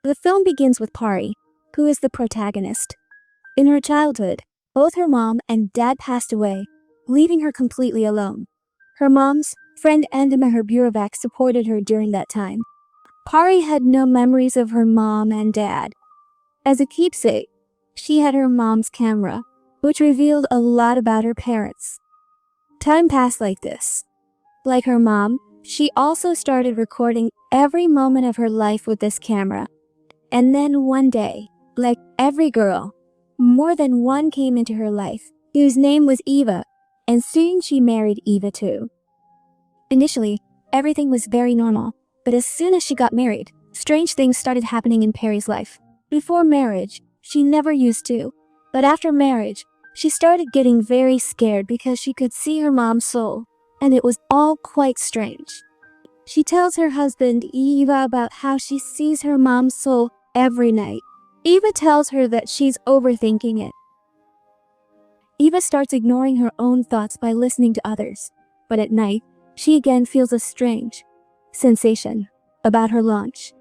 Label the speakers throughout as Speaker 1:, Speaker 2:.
Speaker 1: The film begins with Pari, who is the protagonist. In her childhood, both her mom and dad passed away, leaving her completely alone. Her mom's friend Andima Herburovac supported her during that time. Pari had no memories of her mom and dad. As a keepsake, she had her mom's camera, which revealed a lot about her parents. Time passed like this. Like her mom, she also started recording every moment of her life with this camera. And then one day, like every girl, more than one came into her life, whose name was Eva, and soon she married Eva too. Initially, everything was very normal, but as soon as she got married, strange things started happening in Perry's life. Before marriage, she never used to, but after marriage, she started getting very scared because she could see her mom's soul, and it was all quite strange. She tells her husband, Eva, about how she sees her mom's soul every night. Eva tells her that she's overthinking it. Eva starts ignoring her own thoughts by listening to others, but at night, she again feels a strange sensation about her launch.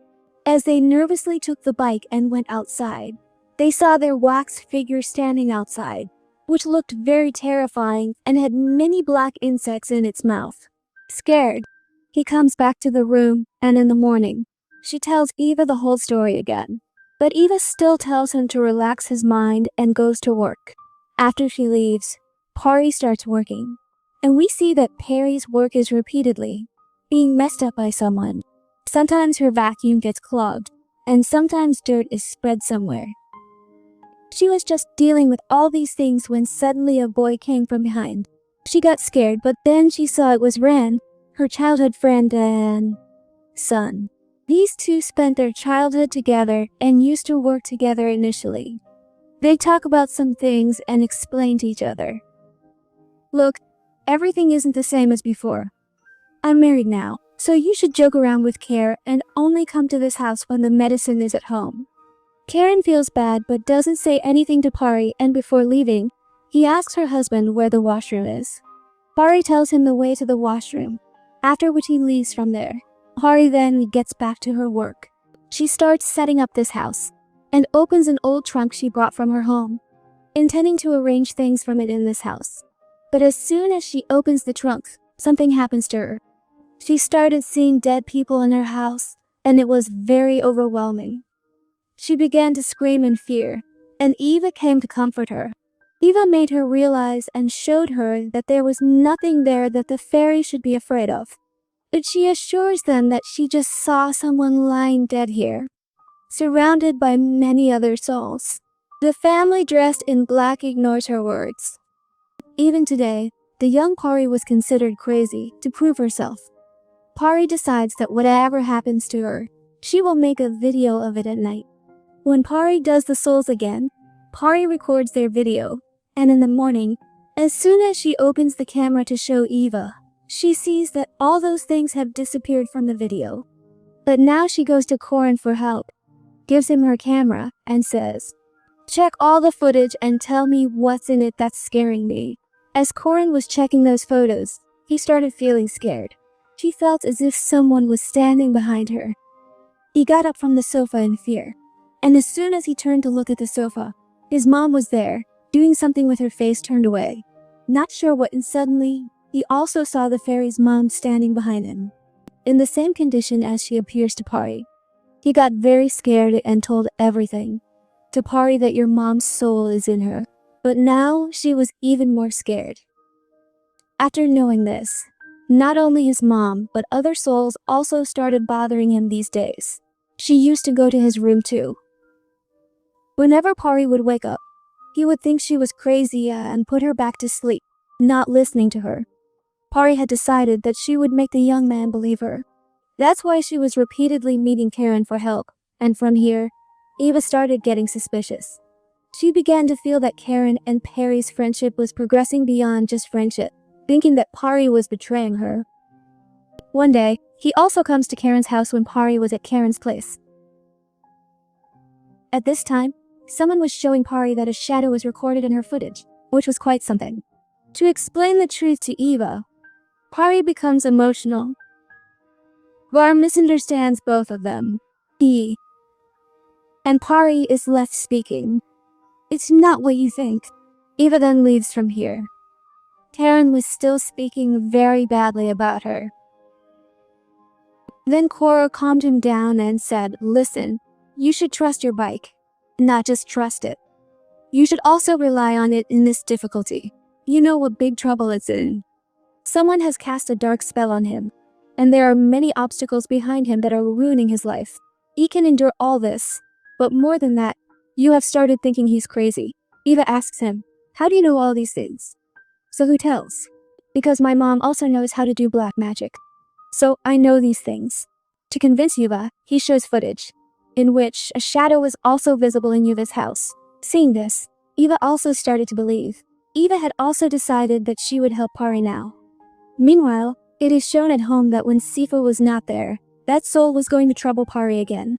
Speaker 1: As they nervously took the bike and went outside, they saw their wax figure standing outside, which looked very terrifying and had many black insects in its mouth. Scared, he comes back to the room, and in the morning, she tells Eva the whole story again. But Eva still tells him to relax his mind and goes to work. After she leaves, Pari starts working, and we see that Perry's work is repeatedly being messed up by someone. Sometimes her vacuum gets clogged, and sometimes dirt is spread somewhere. She was just dealing with all these things when suddenly a boy came from behind. She got scared, but then she saw it was Ran, her childhood friend and son. These two spent their childhood together and used to work together initially. They talk about some things and explain to each other. Look, everything isn't the same as before. I'm married now, so you should joke around with care and only come to this house when the medicine is at home. Karen feels bad but doesn't say anything to Pari, and before leaving, he asks her husband where the washroom is. Pari tells him the way to the washroom, after which he leaves from there. Pari then gets back to her work. She starts setting up this house, and opens an old trunk she brought from her home, intending to arrange things from it in this house. But as soon as she opens the trunk, something happens to her. She started seeing dead people in her house, and it was very overwhelming. She began to scream in fear, and Eva came to comfort her. Eva made her realize and showed her that there was nothing there that the fairy should be afraid of. But she assures them that she just saw someone lying dead here, surrounded by many other souls. The family dressed in black ignores her words. Even today, the young Pari was considered crazy to prove herself. Pari decides that whatever happens to her, she will make a video of it at night. When Pari does the souls again, Pari records their video, and in the morning, as soon as she opens the camera to show Eva, she sees that all those things have disappeared from the video. But now she goes to Corin for help, gives him her camera, and says, "Check all the footage and tell me what's in it that's scaring me." As Corin was checking those photos, he started feeling scared. She felt as if someone was standing behind her. He got up from the sofa in fear, and as soon as he turned to look at the sofa, his mom was there, doing something with her face turned away. Not sure what, and suddenly, he also saw the fairy's mom standing behind him, in the same condition as she appears to Pari. He got very scared and told everything to Pari, that your mom's soul is in her. But now she was even more scared. After knowing this, not only his mom, but other souls also started bothering him these days. She used to go to his room too. Whenever Pari would wake up, he would think she was crazy and put her back to sleep, not listening to her. Pari had decided that she would make the young man believe her. That's why she was repeatedly meeting Karen for help, and from here, Eva started getting suspicious. She began to feel that Karen and Perry's friendship was progressing beyond just friendship, thinking that Pari was betraying her. One day, he also comes to Karen's house when Pari was at Karen's place. At this time, someone was showing Pari that a shadow was recorded in her footage, which was quite something. To explain the truth to Eva, Pari becomes emotional. Var misunderstands both of them. He and Pari is left speaking. It's not what you think. Eva then leaves from here. Karen was still speaking very badly about her. Then Cora calmed him down and said, listen, you should trust your bike, not just trust it. You should also rely on it in this difficulty. You know what big trouble it's in. Someone has cast a dark spell on him, and there are many obstacles behind him that are ruining his life. He can endure all this, but more than that, you have started thinking he's crazy. Eva asks him, how do you know all these things? So who tells? Because my mom also knows how to do black magic. So I know these things. To convince Eva, he shows footage, in which a shadow was also visible in Eva's house. Seeing this, Eva also started to believe. Eva had also decided that she would help Pari now. Meanwhile, it is shown at home that when Sifa was not there, that soul was going to trouble Pari again.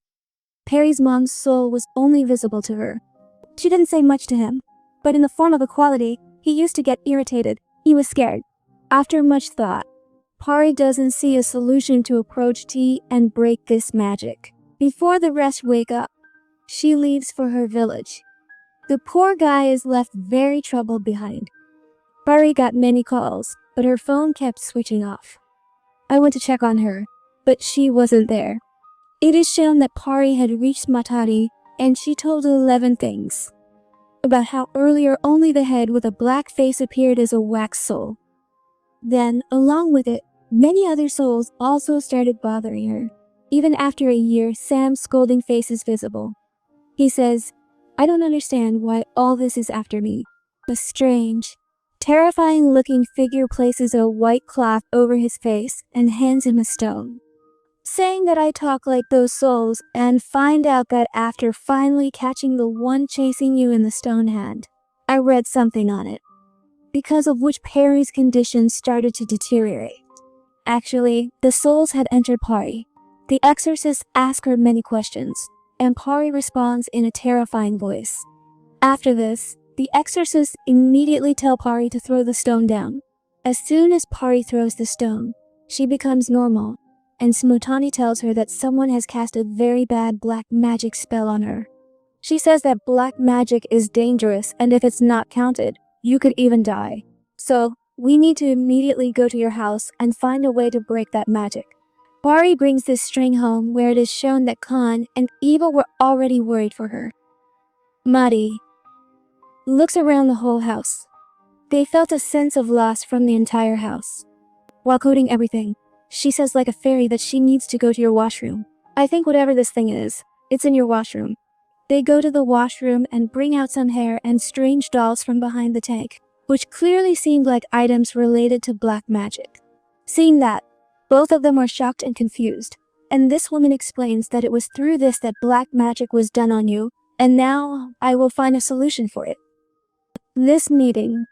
Speaker 1: Pari's mom's soul was only visible to her. She didn't say much to him, but in the form of equality, he used to get irritated. He was scared. After much thought, Pari doesn't see a solution to approach T and break this magic. Before the rest wake up, she leaves for her village. The poor guy is left very troubled behind. Pari got many calls, but her phone kept switching off. I went to check on her, but she wasn't there. It is shown that Pari had reached Matari, and she told 11 things. About how earlier only the head with a black face appeared as a wax soul. Then, along with it, many other souls also started bothering her. Even after a year, Sam's scolding face is visible. He says, I don't understand why all this is after me. A strange, terrifying-looking figure places a white cloth over his face and hands him a stone, saying that I talk like those souls and find out that after finally catching the one chasing you in the stone hand, I read something on it, because of which Pari's condition started to deteriorate. Actually, the souls had entered Pari. The exorcist asked her many questions, and Pari responds in a terrifying voice. After this, the exorcists immediately tell Pari to throw the stone down. As soon as Pari throws the stone, she becomes normal, and Smutani tells her that someone has cast a very bad black magic spell on her. She says that black magic is dangerous, and if it's not counted, you could even die. So, we need to immediately go to your house and find a way to break that magic. Pari brings this string home where it is shown that Khan and Eva were already worried for her. Madi looks around the whole house. They felt a sense of loss from the entire house. While coding everything, she says like a fairy that she needs to go to your washroom. I think whatever this thing is, it's in your washroom. They go to the washroom and bring out some hair and strange dolls from behind the tank, which clearly seemed like items related to black magic. Seeing that, both of them are shocked and confused, and this woman explains that it was through this that black magic was done on you, and now I will find a solution for it. This meeting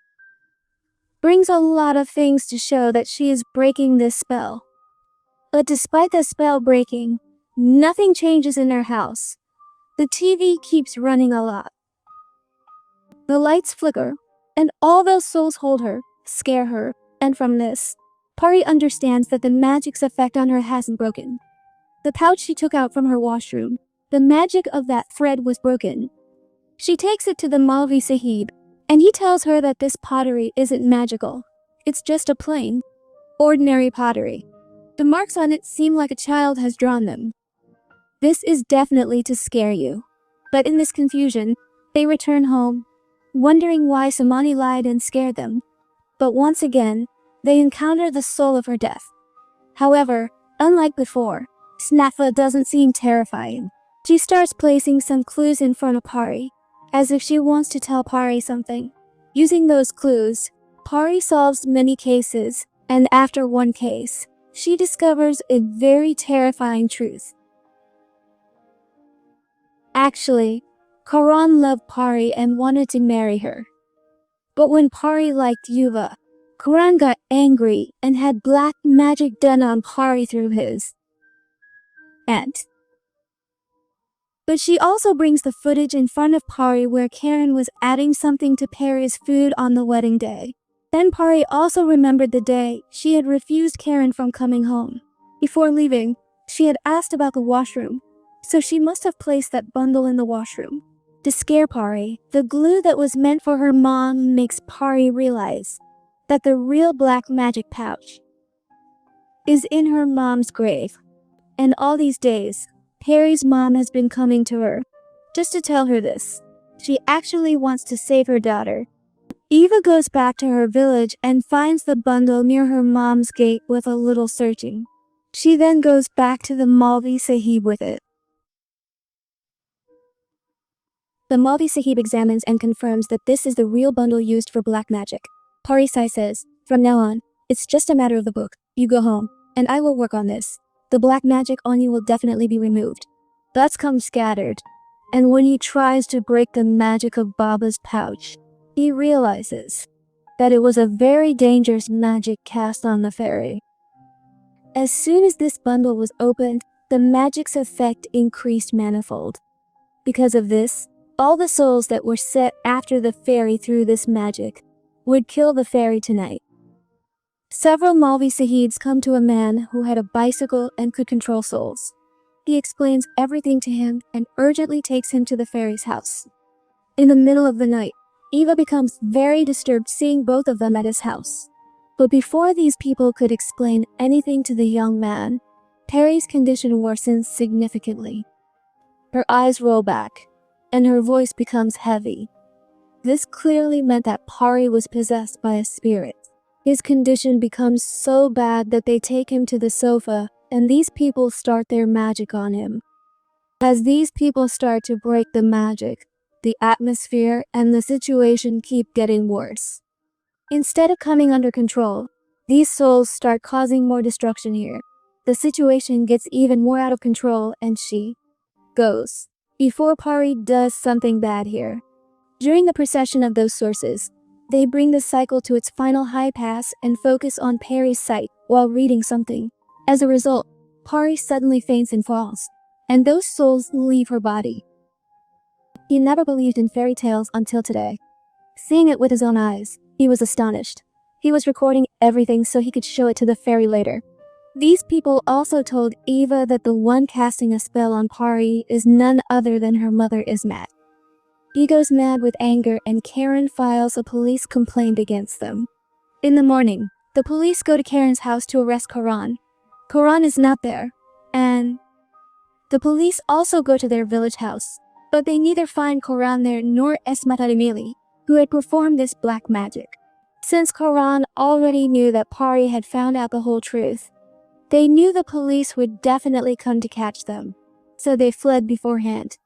Speaker 1: brings a lot of things to show that she is breaking this spell. But despite the spell breaking, nothing changes in her house. The TV keeps running a lot. The lights flicker, and all those souls hold her, scare her, and from this, Pari understands that the magic's effect on her hasn't broken. The pouch she took out from her washroom, the magic of that thread was broken. She takes it to the Malvi Sahib, and he tells her that this pottery isn't magical. It's just a plain, ordinary pottery. The marks on it seem like a child has drawn them. This is definitely to scare you. But in this confusion, they return home, wondering why Samani lied and scared them. But once again, they encounter the soul of her death. However, unlike before, Snafa doesn't seem terrifying. She starts placing some clues in front of Pari, as if she wants to tell Pari something. Using those clues, Pari solves many cases, and after one case, she discovers a very terrifying truth. Actually, Karan loved Pari and wanted to marry her. But when Pari liked Yuva, Karan got angry and had black magic done on Pari through his aunt. But she also brings the footage in front of Pari where Karen was adding something to Pari's food on the wedding day. Then Pari also remembered the day she had refused Karen from coming home. Before leaving, she had asked about the washroom, So she must have placed that bundle in the washroom. To scare Pari, the glue that was meant for her mom makes Pari realize that the real black magic pouch is in her mom's grave. And all these days, Pari's mom has been coming to her just to tell her this. She actually wants to save her daughter. Eva goes back to her village and finds the bundle near her mom's gate with a little searching. She then goes back to the MovieMysteryHub with it. The MovieMysteryHub examines and confirms that this is the real bundle used for black magic. Pari Sai says, "From now on, it's just a matter of the book. You go home, and I will work on this. The black magic on you will definitely be removed." Thoughts come scattered, and when he tries to break the magic of Baba's pouch, he realizes that it was a very dangerous magic cast on the fairy. As soon as this bundle was opened, the magic's effect increased manifold. Because of this, all the souls that were set after the fairy through this magic would kill the fairy tonight. Several MovieMysteryHubs come to a man who had a bicycle and could control souls. He explains everything to him and urgently takes him to the fairy's house. In the middle of the night, Eva becomes very disturbed seeing both of them at his house. But before these people could explain anything to the young man, Pari's condition worsens significantly. Her eyes roll back, and her voice becomes heavy. This clearly meant that Pari was possessed by a spirit. His condition becomes so bad that they take him to the sofa, and these people start their magic on him. As these people start to break the magic, the atmosphere and the situation keep getting worse. Instead of coming under control, these souls start causing more destruction here. The situation gets even more out of control and she goes before Pari does something bad here. During the procession of those sources, they bring the cycle to its final high pass and focus on Pari's sight while reading something. As a result, Pari suddenly faints and falls, and those souls leave her body. He never believed in fairy tales until today. Seeing it with his own eyes, he was astonished. He was recording everything so he could show it to the fairy later. These people also told Eva that the one casting a spell on Pari is none other than her mother Ismat. He goes mad with anger and Karen files a police complaint against them. In the morning, the police go to Karen's house to arrest Karan. Karan is not there, and the police also go to their village house, but they neither find Karan there nor Esmat Alimili, who had performed this black magic. Since Karan already knew that Pari had found out the whole truth, they knew the police would definitely come to catch them, so they fled beforehand.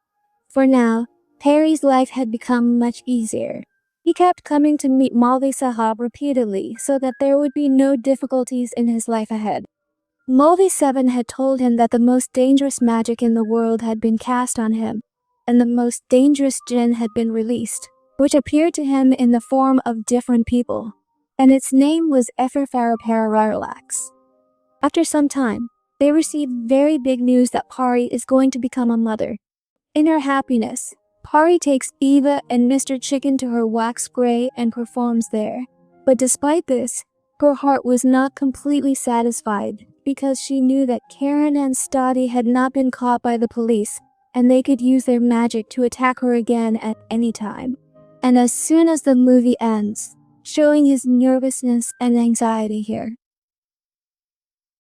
Speaker 1: For now, Pari's life had become much easier. He kept coming to meet MovieMysteryHub repeatedly so that there would be no difficulties in his life ahead. Movie7 had told him that the most dangerous magic in the world had been cast on him, and the most dangerous jinn had been released, which appeared to him in the form of different people, and its name was Eferfaraparararalax. After some time, they received very big news that Pari is going to become a mother. In her happiness, Pari takes Eva and Mr. Chicken to her wax gray and performs there. But despite this, her heart was not completely satisfied because she knew that Karen and Stoddy had not been caught by the police and they could use their magic to attack her again at any time. And as soon as the movie ends, showing his nervousness and anxiety here,